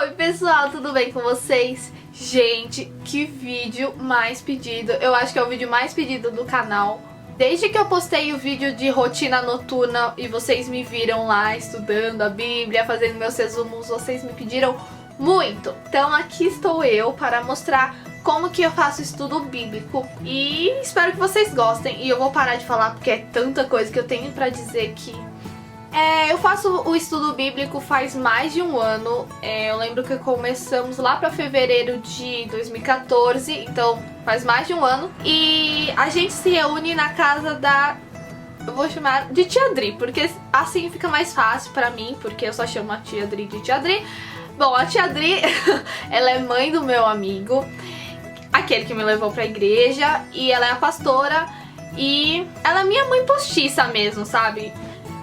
Oi pessoal, tudo bem com vocês? Gente, que vídeo mais pedido. Eu acho que é o vídeo mais pedido do canal. Desde que eu postei o vídeo de rotina noturna e vocês me viram lá estudando a Bíblia, fazendo meus resumos, vocês me pediram muito. Então aqui estou eu para mostrar como que eu faço estudo bíblico e espero que vocês gostem. E eu vou parar de falar porque é tanta coisa que eu tenho pra dizer que... eu faço o estudo bíblico faz mais de um ano. Eu lembro que começamos lá pra fevereiro de 2014, então faz mais de um ano. E a gente se reúne na casa da... eu vou chamar de Tia Dri, porque assim fica mais fácil pra mim, porque eu só chamo a Tia Dri de Tia Dri. Bom, a Tia Dri, ela é mãe do meu amigo, aquele que me levou pra igreja, e ela é a pastora, e ela é minha mãe postiça mesmo, sabe?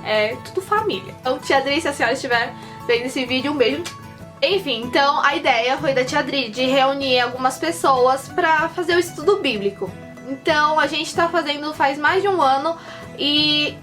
É tudo família. Então, Tia Dri, se a senhora estiver vendo esse vídeo, um beijo. Enfim, então a ideia foi da Tia Dri de reunir algumas pessoas pra fazer o estudo bíblico. Então a gente tá fazendo faz mais de um ano e...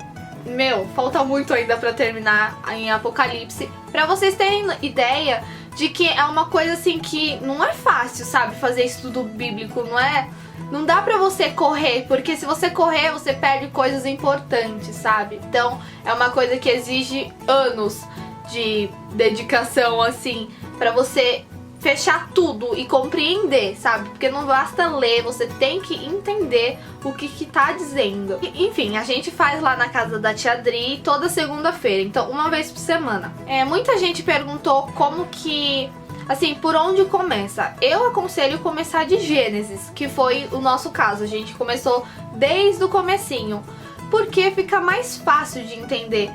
falta muito ainda pra terminar em Apocalipse. Pra vocês terem ideia de que é uma coisa assim que não é fácil, sabe? Fazer estudo bíblico, não é... não dá pra você correr, porque se você correr, você perde coisas importantes, sabe? Então, é uma coisa que exige anos de dedicação, assim, pra você fechar tudo e compreender, sabe? Porque não basta ler, você tem que entender o que tá dizendo. Enfim, a gente faz lá na casa da Tia Dri toda segunda-feira, então uma vez por semana. Muita gente perguntou como que... assim, por onde começa? Eu aconselho começar de Gênesis, que foi o nosso caso. A gente começou desde o comecinho, porque fica mais fácil de entender.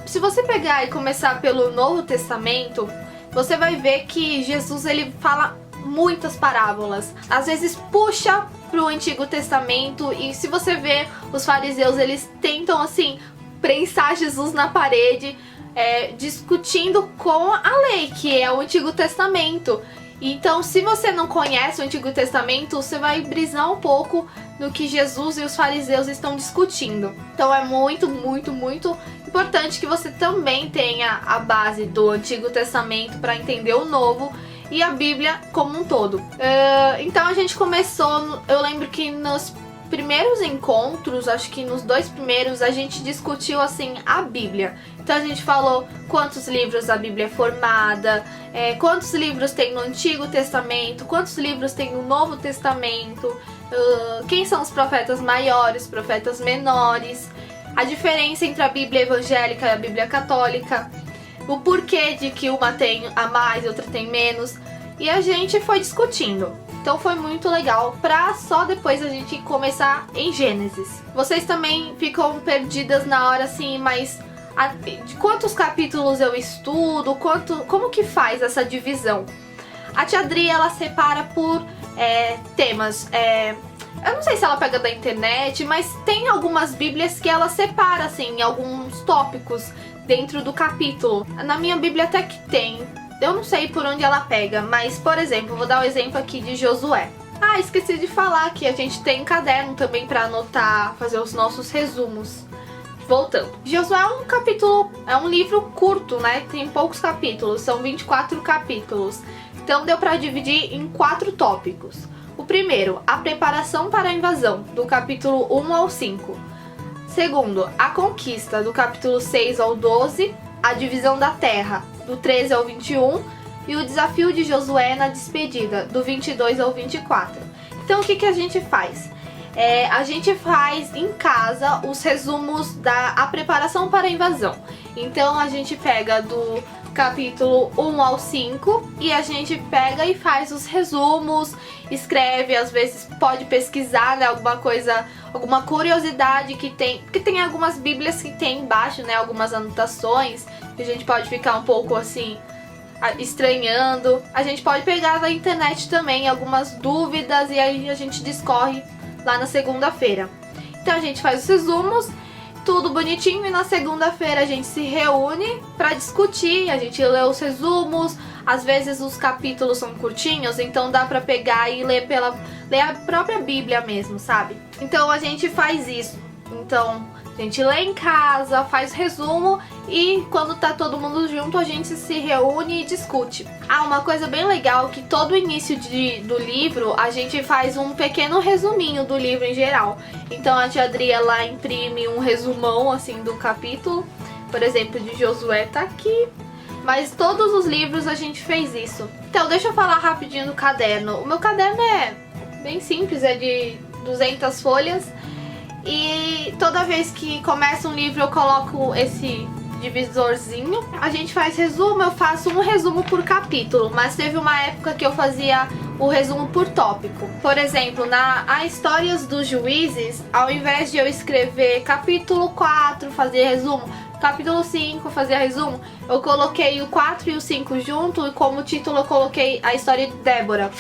Se você pegar e começar pelo Novo Testamento, você vai ver que Jesus ele fala muitas parábolas. Às vezes puxa pro Antigo Testamento, e se você vê os fariseus, eles tentam assim prensar Jesus na parede, discutindo com a lei, que é o Antigo Testamento. Então, se você não conhece o Antigo Testamento, você vai brisar um pouco no que Jesus e os fariseus estão discutindo. Então é muito, muito, muito importante que você também tenha a base do Antigo Testamento para entender o Novo e a Bíblia como um todo. Então a gente começou, eu lembro que nos primeiros encontros, acho que nos 2 primeiros, a gente discutiu assim a Bíblia. Então a gente falou quantos livros a Bíblia é formada, quantos livros tem no Antigo Testamento, quantos livros tem no Novo Testamento, quem são os profetas maiores, profetas menores, a diferença entre a Bíblia evangélica e a Bíblia católica, o porquê de que uma tem a mais e outra tem menos, e a gente foi discutindo. Então foi muito legal, pra só depois a gente começar em Gênesis. Vocês também ficam perdidas na hora assim, mas de quantos capítulos eu estudo, como que faz essa divisão? A Tia Dri, ela separa por temas. Eu não sei se ela pega da internet, mas tem algumas bíblias que ela separa assim, em alguns tópicos dentro do capítulo. Na minha Bíblia até que tem. Eu não sei por onde ela pega, mas, por exemplo, vou dar um exemplo aqui de Josué. Esqueci de falar que a gente tem caderno também pra anotar, fazer os nossos resumos. Voltando. Josué é um livro curto, né? Tem poucos capítulos, são 24 capítulos. Então deu pra dividir em 4 tópicos. O primeiro, a preparação para a invasão, do capítulo 1 ao 5. Segundo, a conquista, do capítulo 6 ao 12. A divisão da terra, do 13 ao 21, e o desafio de Josué na despedida, do 22 ao 24. Então o que a gente faz? A gente faz em casa os resumos da preparação para a invasão. Então a gente pega do capítulo 1 ao 5 e a gente pega e faz os resumos, escreve, às vezes pode pesquisar, né, alguma coisa, alguma curiosidade que tem, porque tem algumas bíblias que tem embaixo, né, algumas anotações, que a gente pode ficar um pouco assim, estranhando. A gente pode pegar na internet também algumas dúvidas e aí a gente discorre lá na segunda-feira. Então a gente faz os resumos, tudo bonitinho, e na segunda-feira a gente se reúne pra discutir, a gente lê os resumos, às vezes os capítulos são curtinhos, então dá pra pegar e ler a própria Bíblia mesmo, sabe? Então a gente faz isso. Então a A gente lê em casa, faz resumo e quando tá todo mundo junto a gente se reúne e discute. Ah, uma coisa bem legal é que todo início do livro a gente faz um pequeno resuminho do livro em geral. Então a tia Adri, ela imprime um resumão assim do capítulo, por exemplo, de Josué tá aqui. Mas todos os livros a gente fez isso. Então deixa eu falar rapidinho do caderno. O meu caderno é bem simples, é de 200 folhas. E toda vez que começa um livro eu coloco esse divisorzinho. A gente faz resumo, eu faço um resumo por capítulo, mas teve uma época que eu fazia o resumo por tópico. Por exemplo, na Histórias dos Juízes, ao invés de eu escrever capítulo 4, fazer resumo, capítulo 5, fazer resumo, eu coloquei o 4 e o 5 junto e como título eu coloquei a história de Débora.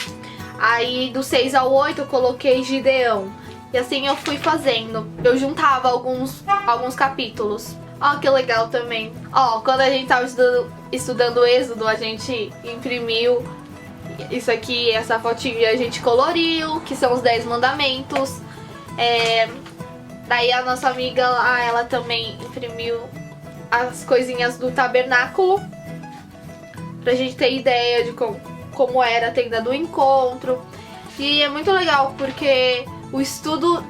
Aí do 6 ao 8 eu coloquei Gideão. E assim eu fui fazendo. Eu juntava alguns capítulos. Ó, que legal também. Ó, quando a gente tava estudando o Êxodo, a gente imprimiu isso aqui, essa fotinha, e a gente coloriu, que são os 10 mandamentos. Daí a nossa amiga lá, ela também imprimiu as coisinhas do tabernáculo, pra gente ter ideia de como era a tenda do encontro. E é muito legal porque o estudo,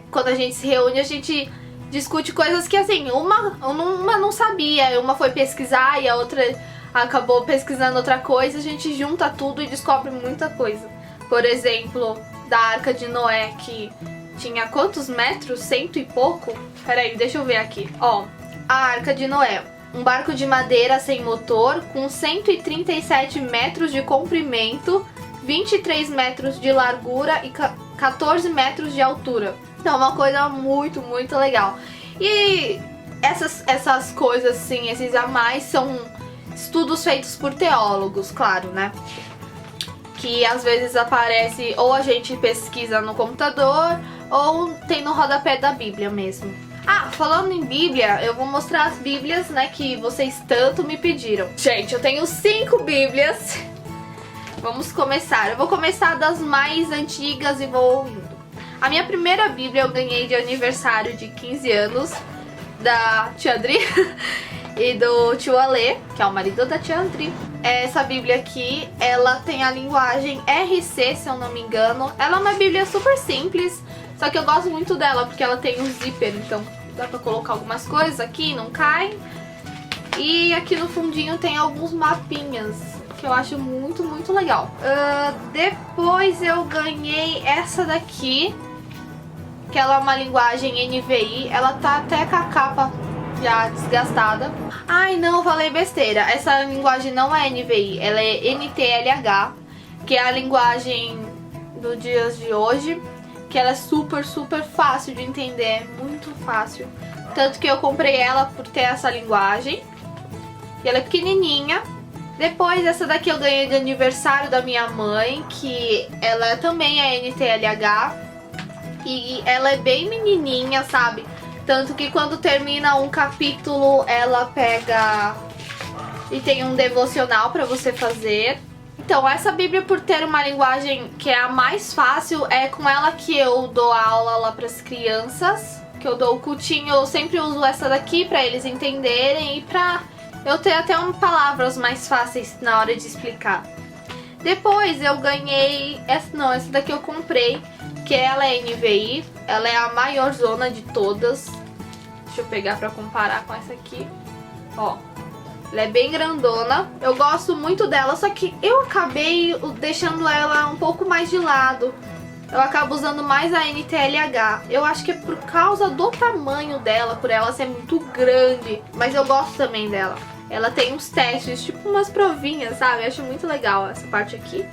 quando a gente se reúne, a gente discute coisas que assim, uma não sabia, uma foi pesquisar e a outra acabou pesquisando outra coisa, a gente junta tudo e descobre muita coisa. Por exemplo, da Arca de Noé, que tinha quantos metros? 100 e pouco? Peraí, deixa eu ver aqui. Ó, a Arca de Noé. Um barco de madeira sem motor, com 137 metros de comprimento, 23 metros de largura e 14 metros de altura. Então é uma coisa muito, muito legal. E essas coisas assim, esses a mais, são estudos feitos por teólogos, claro, né? Que às vezes aparece ou a gente pesquisa no computador ou tem no rodapé da Bíblia mesmo. Ah, falando em Bíblia, eu vou mostrar as Bíblias, né, que vocês tanto me pediram. Gente, eu tenho 5 Bíblias. Vamos começar. Eu vou começar das mais antigas e vou indo. A minha primeira Bíblia eu ganhei de aniversário de 15 anos da tia Adri e do tio Alê, que é o marido da tia Adri. Essa Bíblia aqui, ela tem a linguagem RC, se eu não me engano. Ela é uma Bíblia super simples, só que eu gosto muito dela porque ela tem um zíper, então dá pra colocar algumas coisas aqui, não cai. E aqui no fundinho tem alguns mapinhas, que eu acho muito, muito legal. Depois eu ganhei essa daqui, que ela é uma linguagem NVI. Ela tá até com a capa já desgastada. Ai, não, falei besteira. Essa linguagem não é NVI, ela é NTLH, que é a linguagem dos dias de hoje, que ela é super, super fácil de entender, muito fácil. Tanto que eu comprei ela por ter essa linguagem. E ela é pequenininha. Depois essa daqui eu ganhei de aniversário da minha mãe, que ela também é NTLH. E ela é bem menininha, sabe? Tanto que quando termina um capítulo, ela pega e tem um devocional pra você fazer. Então essa Bíblia, por ter uma linguagem que é a mais fácil, é com ela que eu dou aula lá pras crianças. Que eu dou o cultinho, eu sempre uso essa daqui pra eles entenderem e pra eu ter até palavras mais fáceis na hora de explicar. Depois eu ganhei, essa daqui eu comprei, que ela é NVI, ela é a maior zona de todas. Deixa eu pegar pra comparar com essa aqui. Ó, ela é bem grandona, eu gosto muito dela, só que eu acabei deixando ela um pouco mais de lado. Eu acabo usando mais a NTLH. Eu acho que é por causa do tamanho dela, por ela ser muito grande. Mas eu gosto também dela. Ela tem uns testes, tipo umas provinhas, sabe? Eu acho muito legal essa parte aqui.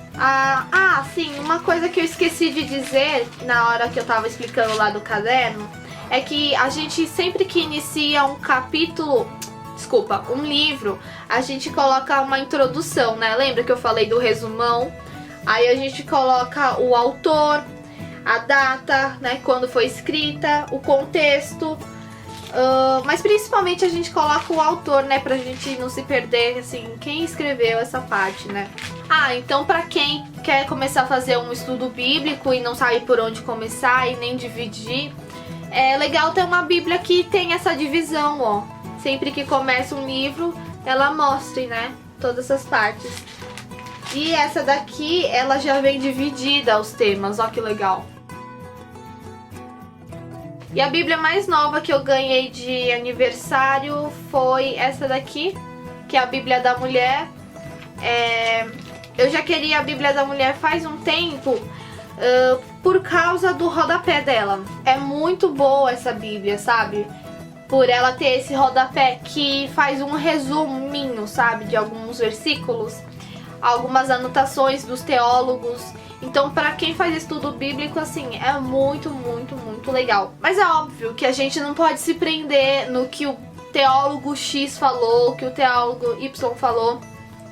Sim, uma coisa que eu esqueci de dizer na hora que eu tava explicando lá do caderno é que a gente sempre que inicia um capítulo, um livro, a gente coloca uma introdução, né? Lembra que eu falei do resumão? Aí a gente coloca o autor, a data, né, quando foi escrita, o contexto, mas principalmente a gente coloca o autor, né, pra gente não se perder, assim, quem escreveu essa parte, né. Então pra quem quer começar a fazer um estudo bíblico e não sabe por onde começar e nem dividir, É legal ter uma Bíblia que tem essa divisão, ó. Sempre que começa um livro, ela mostre, né, todas as partes. E essa daqui, ela já vem dividida os temas, ó que legal. E a Bíblia mais nova que eu ganhei de aniversário foi essa daqui, que é a Bíblia da Mulher. Eu já queria a Bíblia da Mulher faz um tempo, por causa do rodapé dela. É muito boa essa Bíblia, sabe? Por ela ter esse rodapé que faz um resuminho, sabe? De alguns versículos, algumas anotações dos teólogos. Então, pra quem faz estudo bíblico, assim, é muito, muito, muito legal. Mas é óbvio que a gente não pode se prender no que o teólogo X falou, que o teólogo Y falou.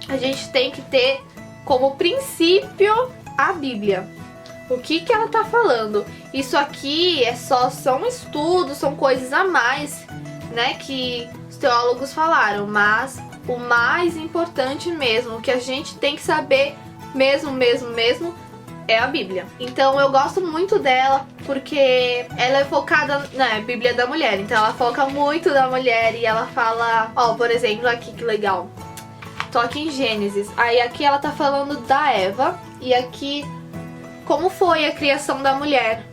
A gente tem que ter como princípio a Bíblia. O que ela tá falando? Isso aqui são estudos, são coisas a mais, né, que os teólogos falaram. Mas o mais importante mesmo, o que a gente tem que saber mesmo, é a Bíblia. Então eu gosto muito dela porque ela é focada na Bíblia da Mulher. Então ela foca muito na mulher e ela fala, ó, por exemplo, aqui que legal. Tô aqui em Gênesis. Aí aqui ela tá falando da Eva e aqui como foi a criação da mulher.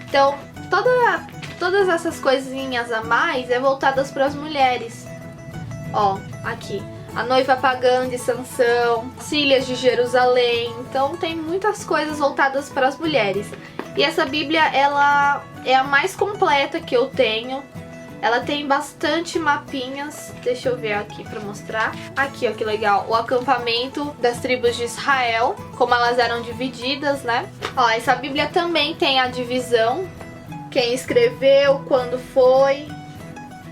Então todas essas coisinhas a mais é voltadas para as mulheres. Ó, aqui. A noiva pagã de Sansão, as filhas de Jerusalém. Então tem muitas coisas voltadas para as mulheres. E essa Bíblia, ela é a mais completa que eu tenho. Ela tem bastante mapinhas. Deixa eu ver aqui para mostrar. Aqui, ó, que legal. O acampamento das tribos de Israel, como elas eram divididas, né? Ó, essa Bíblia também tem a divisão. Quem escreveu, quando foi,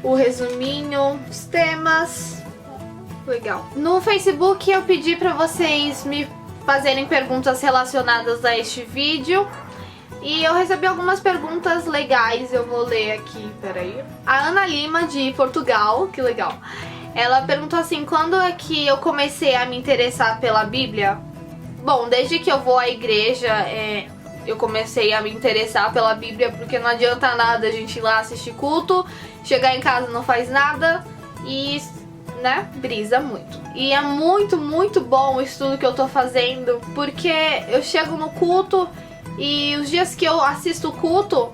o resuminho, os temas. Legal. No Facebook eu pedi pra vocês me fazerem perguntas relacionadas a este vídeo. E eu recebi algumas perguntas legais, eu vou ler aqui, peraí. A Ana Lima, de Portugal, que legal. Ela perguntou assim, quando é que eu comecei a me interessar pela Bíblia? Bom, desde que eu vou à igreja, eu comecei a me interessar pela Bíblia, porque não adianta nada a gente ir lá assistir culto, chegar em casa não faz nada e... né, brisa muito. E é muito, muito bom o estudo que eu tô fazendo, porque eu chego no culto e os dias que eu assisto o culto,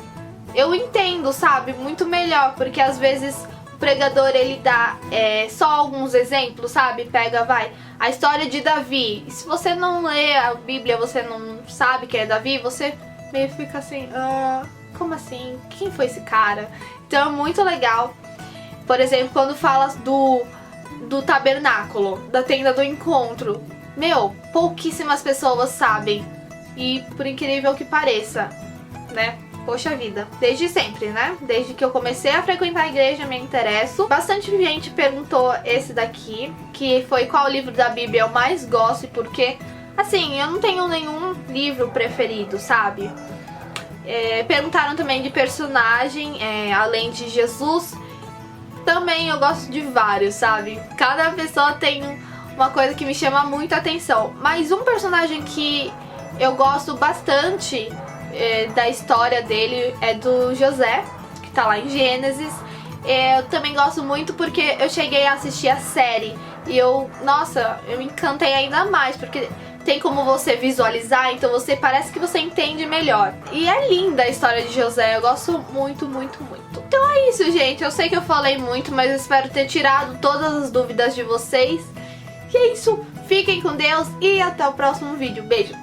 eu entendo, sabe, muito melhor, porque às vezes o pregador, ele dá só alguns exemplos, sabe, pega, a história de Davi, e se você não lê a Bíblia, você não sabe quem é Davi, você meio fica assim, como assim, quem foi esse cara? Então é muito legal. Por exemplo, quando fala do tabernáculo, da tenda do encontro. Meu, pouquíssimas pessoas sabem. E por incrível que pareça, né? Poxa vida. Desde sempre, né? Desde que eu comecei a frequentar a igreja, me interesso. Bastante gente perguntou esse daqui, que foi qual livro da Bíblia eu mais gosto e por quê. Assim, eu não tenho nenhum livro preferido, sabe? Perguntaram também de personagem, além de Jesus. Também eu gosto de vários, sabe? Cada pessoa tem uma coisa que me chama muita atenção. Mas um personagem que eu gosto bastante da história dele é do José, que tá lá em Gênesis. Eu também gosto muito porque eu cheguei a assistir a série e nossa, eu me encantei ainda mais, porque tem como você visualizar, então parece que você entende melhor. E é linda a história de José, eu gosto muito, muito, muito. Então é isso, gente, eu sei que eu falei muito, mas eu espero ter tirado todas as dúvidas de vocês. E é isso, fiquem com Deus e até o próximo vídeo. Beijo!